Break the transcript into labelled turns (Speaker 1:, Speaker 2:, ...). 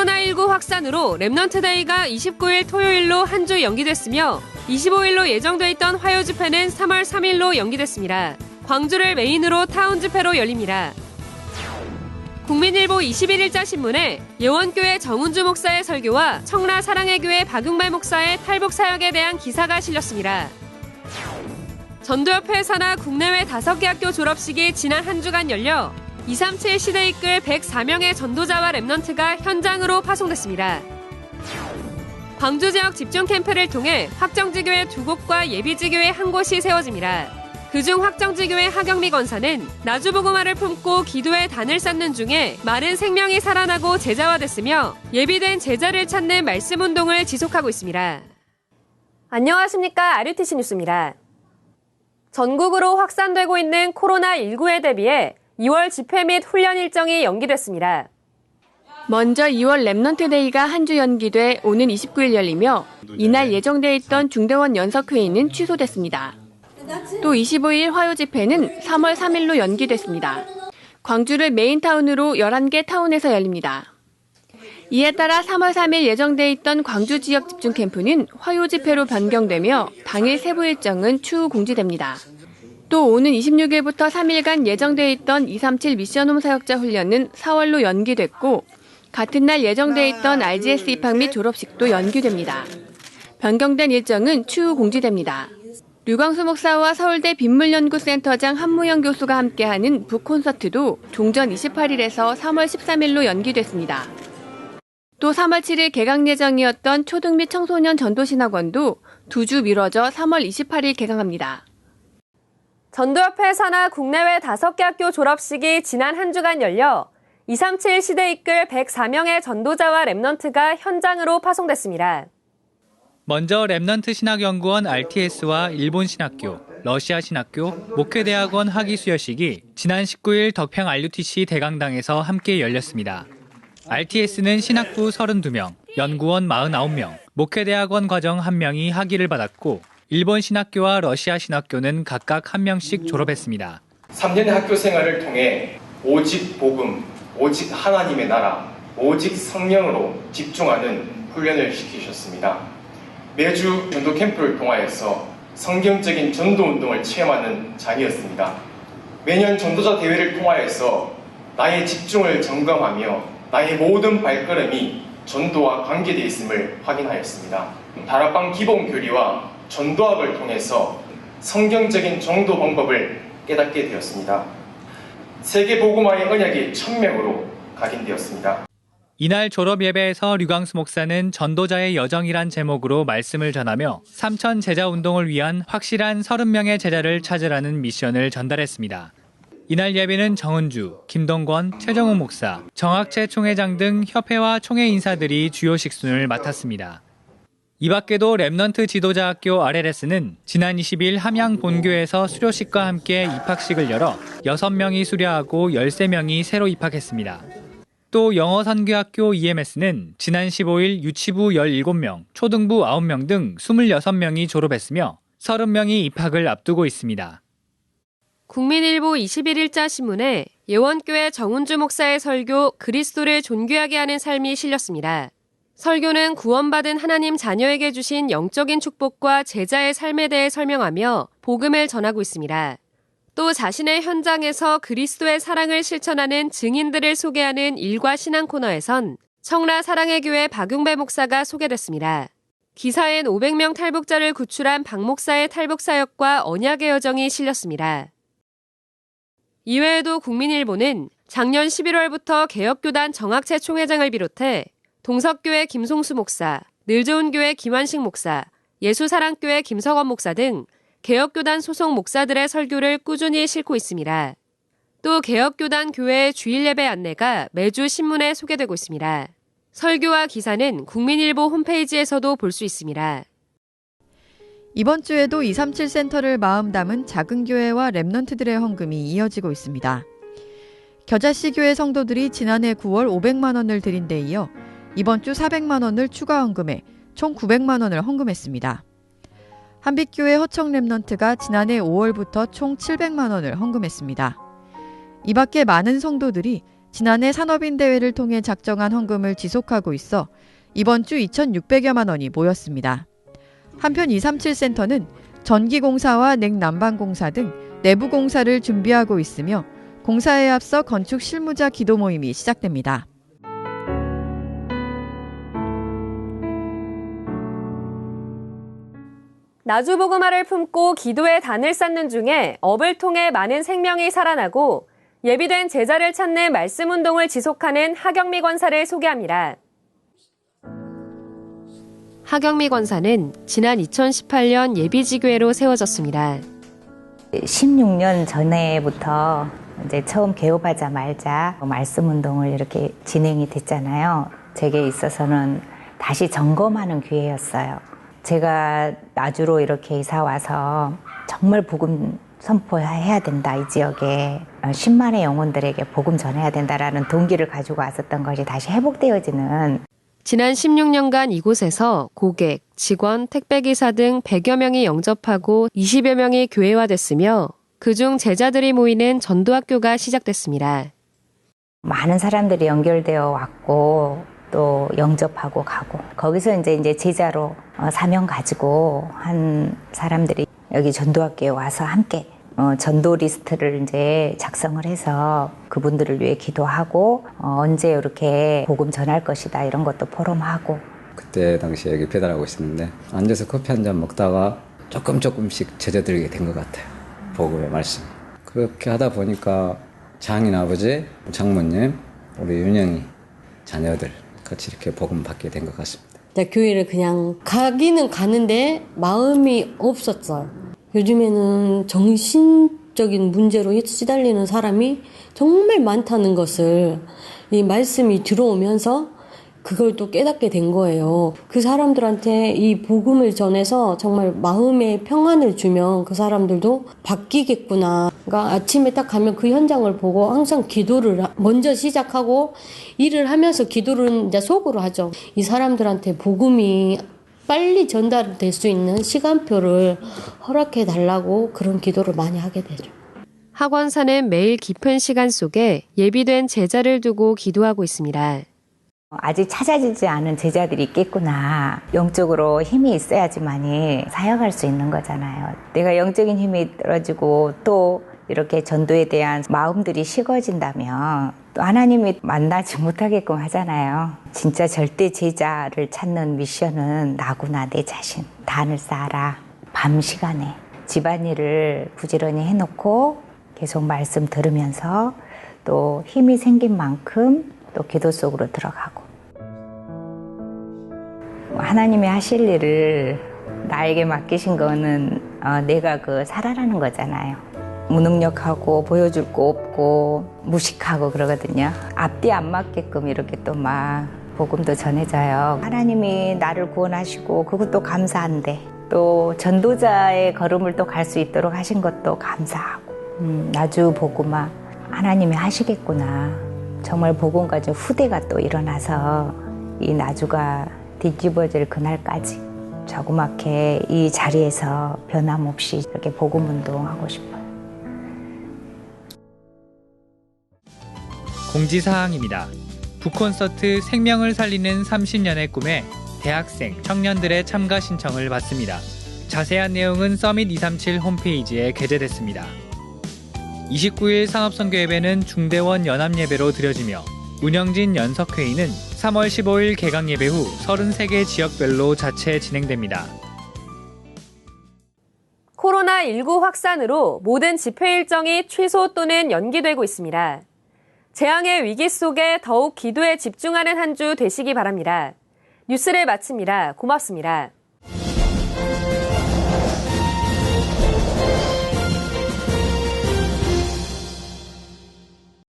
Speaker 1: 코로나19 확산으로 렘넌트데이가 29일 토요일로 한 주 연기됐으며 25일로 예정돼 있던 화요 집회는 3월 3일로 연기됐습니다. 광주를 메인으로 타운 집회로 열립니다. 국민일보 21일자 신문에 예원교회 정은주 목사의 설교와 청라 사랑의 교회 박용발 목사의 탈북 사역에 대한 기사가 실렸습니다. 전도협회 산하 국내외 5개 학교 졸업식이 지난 한 주간 열려 237 시대 이끌 104명의 전도자와 렘넌트가 현장으로 파송됐습니다. 광주 지역 집중 캠프를 통해 확정지교회 2곳과 예비지교회 1곳이 세워집니다. 그중 확정지교회 하경미 권사는 나주복음화를 품고 기도의 단을 쌓는 중에 많은 생명이 살아나고 제자화됐으며 예비된 제자를 찾는 말씀운동을 지속하고 있습니다. 안녕하십니까. RUTC 뉴스입니다. 전국으로 확산되고 있는 코로나19에 대비해 2월 집회 및 훈련 일정이 연기됐습니다.
Speaker 2: 먼저 2월 렘넌트데이가 한 주 연기돼 오는 29일 열리며 이날 예정돼 있던 중대원 연석회의는 취소됐습니다. 또 25일 화요 집회는 3월 3일로 연기됐습니다. 광주를 메인타운으로 11개 타운에서 열립니다. 이에 따라 3월 3일 예정돼 있던 광주 지역 집중 캠프는 화요 집회로 변경되며 당일 세부 일정은 추후 공지됩니다. 또 오는 26일부터 3일간 예정돼 있던 237 미션홈 사역자 훈련은 4월로 연기됐고 같은 날 예정돼 있던 RGS 입학 및 졸업식도 연기됩니다. 변경된 일정은 추후 공지됩니다. 류광수 목사와 서울대 빗물연구센터장 한무영 교수가 함께하는 북콘서트도 종전 28일에서 3월 13일로 연기됐습니다. 또 3월 7일 개강 예정이었던 초등 및 청소년 전도신학원도 2주 미뤄져 3월 28일 개강합니다.
Speaker 1: 전도협회 산하 국내외 5개 학교 졸업식이 지난 한 주간 열려 237 시대 이끌 104명의 전도자와 렘넌트가 현장으로 파송됐습니다.
Speaker 3: 먼저 렘넌트 신학연구원 RTS와 일본 신학교, 러시아 신학교, 목회대학원 학위 수여식이 지난 19일 덕평 RUTC 대강당에서 함께 열렸습니다. RTS는 신학부 32명, 연구원 49명, 목회대학원 과정 1명이 학위를 받았고 일본 신학교와 러시아 신학교는 각각 1명씩 졸업했습니다.
Speaker 4: 3년의 학교 생활을 통해 오직 복음, 오직 하나님의 나라, 오직 성령으로 집중하는 훈련을 시키셨습니다. 매주 전도 캠프를 통하여서 성경적인 전도 운동을 체험하는 장이었습니다. 매년 전도자 대회를 통하여서 나의 집중을 점검하며 나의 모든 발걸음이 전도와 관계되어 있음을 확인하였습니다. 다락방 기본 교리와 전도학을 통해서 성경적인 전도 방법을 깨닫게 되었습니다. 세계 복음화의 언약이 1000명으로 각인되었습니다.
Speaker 3: 이날 졸업 예배에서 류광수 목사는 전도자의 여정이란 제목으로 말씀을 전하며 3천 제자 운동을 위한 확실한 30명의 제자를 찾으라는 미션을 전달했습니다. 이날 예배는 정은주, 김동권, 최정우 목사, 정학채 총회장 등 협회와 총회 인사들이 주요 식순을 맡았습니다. 이 밖에도 렘넌트 지도자 학교 RLS는 지난 20일 함양 본교에서 수료식과 함께 입학식을 열어 6명이 수료하고 13명이 새로 입학했습니다. 또 영어선교학교 EMS는 지난 15일 유치부 17명, 초등부 9명 등 26명이 졸업했으며 30명이 입학을 앞두고 있습니다.
Speaker 1: 국민일보 21일자 신문에 예원교회 정은주 목사의 설교 그리스도를 존귀하게 하는 삶이 실렸습니다. 설교는 구원받은 하나님 자녀에게 주신 영적인 축복과 제자의 삶에 대해 설명하며 복음을 전하고 있습니다. 또 자신의 현장에서 그리스도의 사랑을 실천하는 증인들을 소개하는 일과 신앙 코너에선 청라 사랑의 교회 박용발 목사가 소개됐습니다. 기사엔 500명 탈북자를 구출한 박 목사의 탈북 사역과 언약의 여정이 실렸습니다. 이외에도 국민일보는 작년 11월부터 개혁교단 정학채 총회장을 비롯해 동석교회 김송수 목사, 늘좋은교회 김환식 목사, 예수사랑교회 김석원 목사 등 개혁교단 소속 목사들의 설교를 꾸준히 싣고 있습니다. 또 개혁교단 교회의 주일 예배 안내가 매주 신문에 소개되고 있습니다. 설교와 기사는 국민일보 홈페이지에서도 볼 수 있습니다.
Speaker 5: 이번 주에도 237 센터를 마음 담은 작은 교회와 렘넌트들의 헌금이 이어지고 있습니다. 겨자씨 교회 성도들이 지난해 9월 500만 원을 드린 데 이어 이번 주 400만 원을 추가 헌금해 총 900만 원을 헌금했습니다. 한빛교회 허청 렘넌트가 지난해 5월부터 총 700만 원을 헌금했습니다. 이 밖에 많은 성도들이 지난해 산업인 대회를 통해 작정한 헌금을 지속하고 있어 이번 주 2,600여만 원이 모였습니다. 한편 237센터는 전기공사와 냉난방공사 등 내부 공사를 준비하고 있으며 공사에 앞서 건축 실무자 기도 모임이 시작됩니다.
Speaker 1: 나주복음화를 품고 기도의 단을 쌓는 중에 업을 통해 많은 생명이 살아나고 예비된 제자를 찾는 말씀운동을 지속하는 하경미 권사를 소개합니다. 하경미 권사는 지난 2018년 예비지교회로 세워졌습니다.
Speaker 6: 16년 전에부터 이제 처음 개업하자마자 말씀운동을 이렇게 진행이 됐잖아요. 제게 있어서는 다시 점검하는 기회였어요. 제가 나주로 이렇게 이사 와서 정말 복음 선포해야 된다. 이 지역에 10만의 영혼들에게 복음 전해야 된다라는 동기를 가지고 왔었던 것이 다시 회복되어지는.
Speaker 1: 지난 16년간 이곳에서 고객, 직원, 택배기사 등 100여 명이 영접하고 20여 명이 교회화됐으며 그중 제자들이 모이는 전도학교가 시작됐습니다.
Speaker 6: 많은 사람들이 연결되어 왔고 또 영접하고 가고 거기서 이제 제자로 사명 가지고 한 사람들이 여기 전도학교에 와서 함께 전도 리스트를 이제 작성을 해서 그분들을 위해 기도하고 언제 이렇게 복음 전할 것이다 이런 것도 포럼하고.
Speaker 7: 그때 당시에 여기 배달하고 있었는데 앉아서 커피 한 잔 먹다가 조금씩 젖어들게 된 것 같아요. 복음의 말씀. 그렇게 하다 보니까 장인 아버지, 장모님, 우리 윤영이 자녀들 같이 이렇게 복음 받게 된 것 같습니다.
Speaker 8: 교회를 그냥 가기는 가는데 마음이 없었어요. 요즘에는 정신적인 문제로 시달리는 사람이 정말 많다는 것을 이 말씀이 들어오면서 그걸 또 깨닫게 된 거예요. 그 사람들한테 이 복음을 전해서 정말 마음의 평안을 주면 그 사람들도 바뀌겠구나. 그러니까 아침에 딱 가면 그 현장을 보고 항상 기도를 먼저 시작하고 일을 하면서 기도를 이제 속으로 하죠. 이 사람들한테 복음이 빨리 전달될 수 있는 시간표를 허락해 달라고 그런 기도를 많이 하게 되죠.
Speaker 1: 학원사는 매일 깊은 시간 속에 예비된 제자를 두고 기도하고 있습니다.
Speaker 6: 아직 찾아지지 않은 제자들이 있겠구나. 영적으로 힘이 있어야지만이 사역할 수 있는 거잖아요. 내가 영적인 힘이 떨어지고 또 이렇게 전도에 대한 마음들이 식어진다면 또 하나님이 만나지 못하게끔 하잖아요. 진짜 절대 제자를 찾는 미션은 나구나. 내 자신. 단을 쌓아라. 밤 시간에 집안일을 부지런히 해놓고 계속 말씀 들으면서 또 힘이 생긴 만큼 또 기도 속으로 들어가고. 하나님이 하실 일을 나에게 맡기신 거는 내가 살아라는 거잖아요. 무능력하고 보여줄 거 없고 무식하고 그러거든요. 앞뒤 안 맞게끔 이렇게 또 막 복음도 전해져요. 하나님이 나를 구원하시고 그것도 감사한데 또 전도자의 걸음을 또 갈 수 있도록 하신 것도 감사하고 나주 복음화 하나님이 하시겠구나. 정말 복음 가진 후대가 또 일어나서 이 나주가 뒤집어질 그날까지 자그맣게 이 자리에서 변함없이 이렇게 복음 운동하고 싶어요.
Speaker 3: 공지사항입니다. 북콘서트 생명을 살리는 30년의 꿈에 대학생, 청년들의 참가 신청을 받습니다. 자세한 내용은 서밋 237 홈페이지에 게재됐습니다. 29일 산업선교예배는 중대원 연합예배로 드려지며 운영진 연석회의는 3월 15일 개강예배 후 33개 지역별로 자체 진행됩니다.
Speaker 1: 코로나19 확산으로 모든 집회 일정이 취소 또는 연기되고 있습니다. 재앙의 위기 속에 더욱 기도에 집중하는 한 주 되시기 바랍니다. 뉴스를 마칩니다. 고맙습니다.